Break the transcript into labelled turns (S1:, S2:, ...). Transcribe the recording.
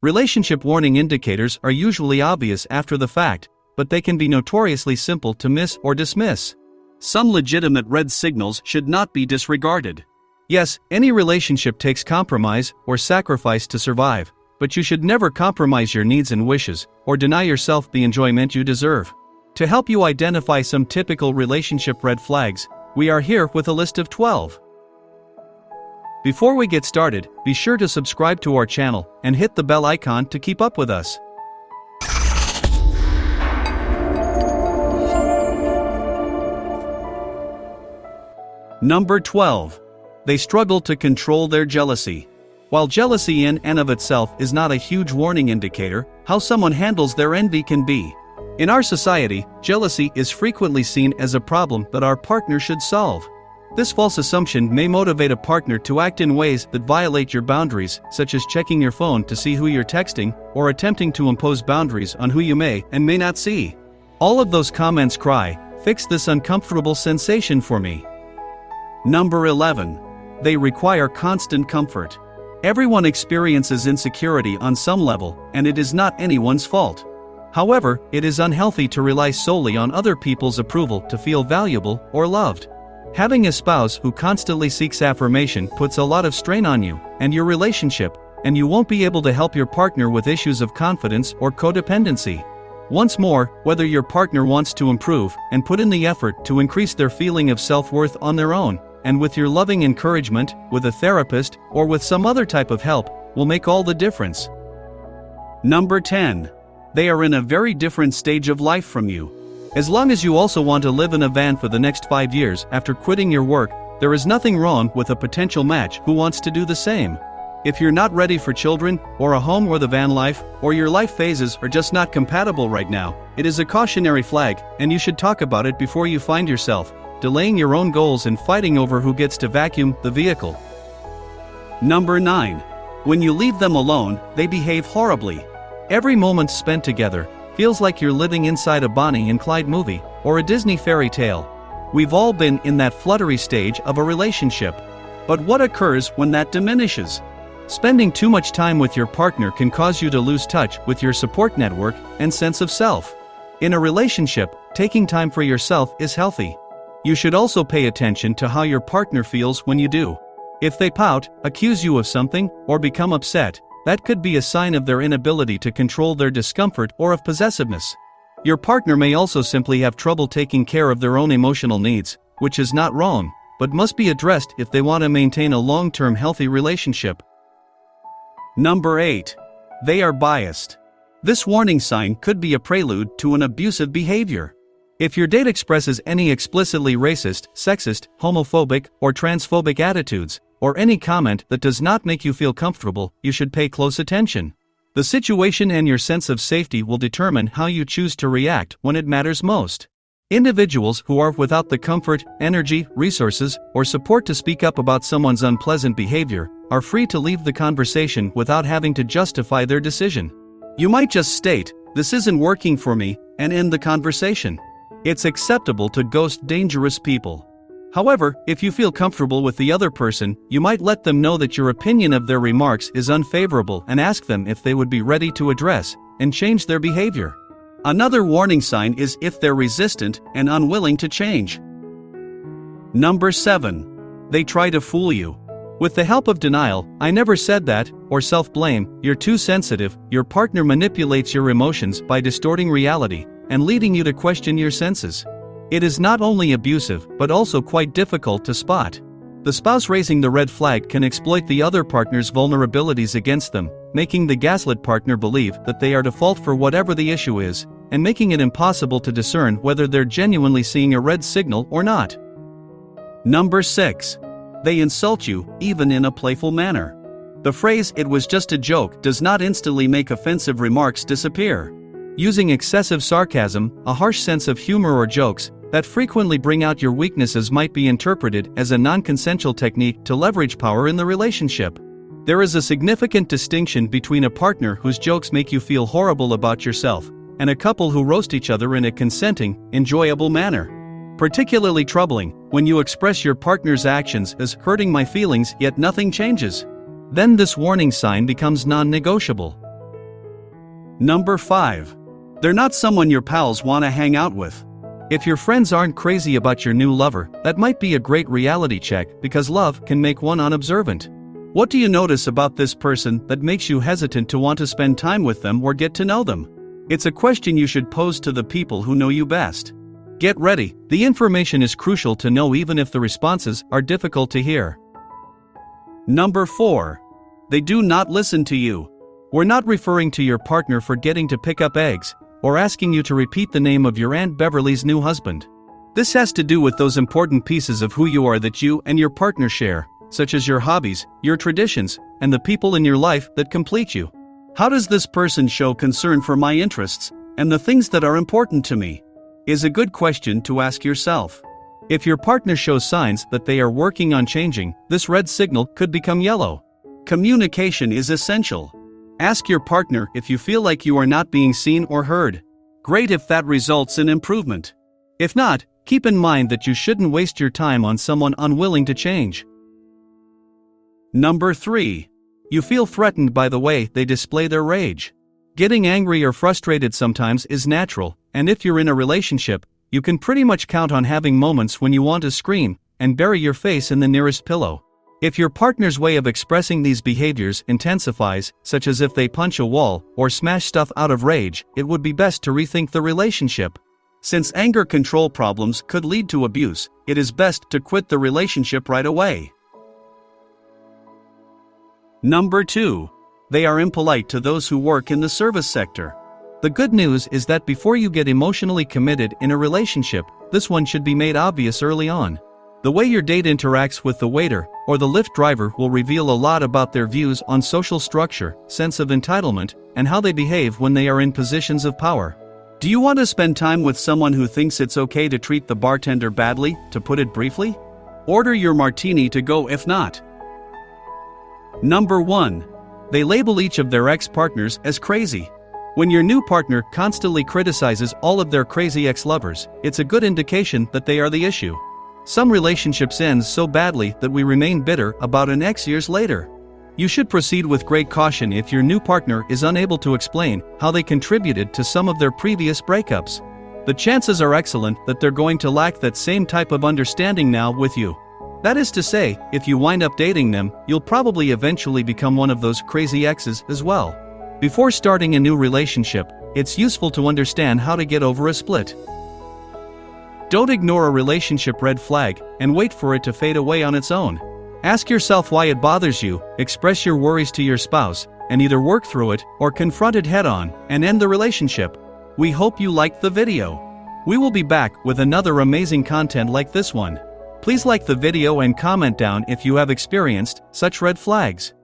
S1: Relationship warning indicators are usually obvious after the fact, but they can be notoriously simple to miss or dismiss. Some legitimate red signals should not be disregarded. Yes, any relationship takes compromise or sacrifice to survive, but you should never compromise your needs and wishes, or deny yourself the enjoyment you deserve. To help you identify some typical relationship red flags, we are here with a list of 12. Before we get started, be sure to subscribe to our channel and hit the bell icon to keep up with us. Number 12. They struggle to control their jealousy. While jealousy in and of itself is not a huge warning indicator, how someone handles their envy can be. In our society, jealousy is frequently seen as a problem that our partner should solve. This false assumption may motivate a partner to act in ways that violate your boundaries, such as checking your phone to see who you're texting, or attempting to impose boundaries on who you may and may not see. All of those comments cry, "Fix this uncomfortable sensation for me." Number 11. They require constant comfort. Everyone experiences insecurity on some level, and it is not anyone's fault. However, it is unhealthy to rely solely on other people's approval to feel valuable or loved. Having a spouse who constantly seeks affirmation puts a lot of strain on you and your relationship, and you won't be able to help your partner with issues of confidence or codependency. Once more, whether your partner wants to improve and put in the effort to increase their feeling of self-worth on their own, and with your loving encouragement, with a therapist, or with some other type of help, will make all the difference. Number 10. They are in a very different stage of life from you. As long as you also want to live in a van for the next 5 years after quitting your work, there is nothing wrong with a potential match who wants to do the same. If you're not ready for children, or a home or the van life, or your life phases are just not compatible right now, it is a cautionary flag, and you should talk about it before you find yourself delaying your own goals and fighting over who gets to vacuum the vehicle. Number 9. When you leave them alone, they behave horribly. Every moment spent together feels like you're living inside a Bonnie and Clyde movie, or a Disney fairy tale. We've all been in that fluttery stage of a relationship. But what occurs when that diminishes? Spending too much time with your partner can cause you to lose touch with your support network and sense of self. In a relationship, taking time for yourself is healthy. You should also pay attention to how your partner feels when you do. If they pout, accuse you of something, or become upset, that could be a sign of their inability to control their discomfort or of possessiveness. Your partner may also simply have trouble taking care of their own emotional needs, which is not wrong, but must be addressed if they want to maintain a long-term healthy relationship. Number 8. They are biased. This warning sign could be a prelude to an abusive behavior. If your date expresses any explicitly racist, sexist, homophobic, or transphobic attitudes, or any comment that does not make you feel comfortable, you should pay close attention. The situation and your sense of safety will determine how you choose to react when it matters most. Individuals who are without the comfort, energy, resources, or support to speak up about someone's unpleasant behavior are free to leave the conversation without having to justify their decision. You might just state, "This isn't working for me," and end the conversation. It's acceptable to ghost dangerous people. However, if you feel comfortable with the other person, you might let them know that your opinion of their remarks is unfavorable and ask them if they would be ready to address and change their behavior. Another warning sign is if they're resistant and unwilling to change. Number 7. They try to fool you. With the help of denial, "I never said that," or self-blame, "You're too sensitive," your partner manipulates your emotions by distorting reality and leading you to question your senses. It is not only abusive, but also quite difficult to spot. The spouse raising the red flag can exploit the other partner's vulnerabilities against them, making the gaslit partner believe that they are to fault for whatever the issue is, and making it impossible to discern whether they're genuinely seeing a red signal or not. Number 6. They insult you, even in a playful manner. The phrase "it was just a joke" does not instantly make offensive remarks disappear. Using excessive sarcasm, a harsh sense of humor, or jokes that frequently bring out your weaknesses might be interpreted as a non-consensual technique to leverage power in the relationship. There is a significant distinction between a partner whose jokes make you feel horrible about yourself, and a couple who roast each other in a consenting, enjoyable manner. Particularly troubling, when you express your partner's actions as "hurting my feelings yet nothing changes." Then this warning sign becomes non-negotiable. Number 5. They're not someone your pals want to hang out with. If your friends aren't crazy about your new lover, that might be a great reality check because love can make one unobservant. What do you notice about this person that makes you hesitant to want to spend time with them or get to know them? It's a question you should pose to the people who know you best. Get ready, the information is crucial to know even if the responses are difficult to hear. Number 4. They do not listen to you. We're not referring to your partner forgetting to pick up eggs, or asking you to repeat the name of your Aunt Beverly's new husband. This has to do with those important pieces of who you are that you and your partner share, such as your hobbies, your traditions, and the people in your life that complete you. How does this person show concern for my interests, and the things that are important to me? Is a good question to ask yourself. If your partner shows signs that they are working on changing, this red signal could become yellow. Communication is essential. Ask your partner if you feel like you are not being seen or heard. Great if that results in improvement. If not, keep in mind that you shouldn't waste your time on someone unwilling to change. Number 3. You feel threatened by the way they display their rage. Getting angry or frustrated sometimes is natural, and if you're in a relationship, you can pretty much count on having moments when you want to scream and bury your face in the nearest pillow. If your partner's way of expressing these behaviors intensifies, such as if they punch a wall or smash stuff out of rage, it would be best to rethink the relationship. Since anger control problems could lead to abuse, it is best to quit the relationship right away. Number 2. They are impolite to those who work in the service sector. The good news is that before you get emotionally committed in a relationship, this one should be made obvious early on. The way your date interacts with the waiter or the Lyft driver will reveal a lot about their views on social structure, sense of entitlement, and how they behave when they are in positions of power. Do you want to spend time with someone who thinks it's okay to treat the bartender badly, to put it briefly? Order your martini to go if not. Number 1. They label each of their ex-partners as crazy. When your new partner constantly criticizes all of their crazy ex-lovers, it's a good indication that they are the issue. Some relationships end so badly that we remain bitter about an ex years later. You should proceed with great caution if your new partner is unable to explain how they contributed to some of their previous breakups. The chances are excellent that they're going to lack that same type of understanding now with you. That is to say, if you wind up dating them, you'll probably eventually become one of those crazy exes as well. Before starting a new relationship, it's useful to understand how to get over a split. Don't ignore a relationship red flag and wait for it to fade away on its own. Ask yourself why it bothers you, express your worries to your spouse, and either work through it or confront it head-on and end the relationship. We hope you liked the video. We will be back with another amazing content like this one. Please like the video and comment down if you have experienced such red flags.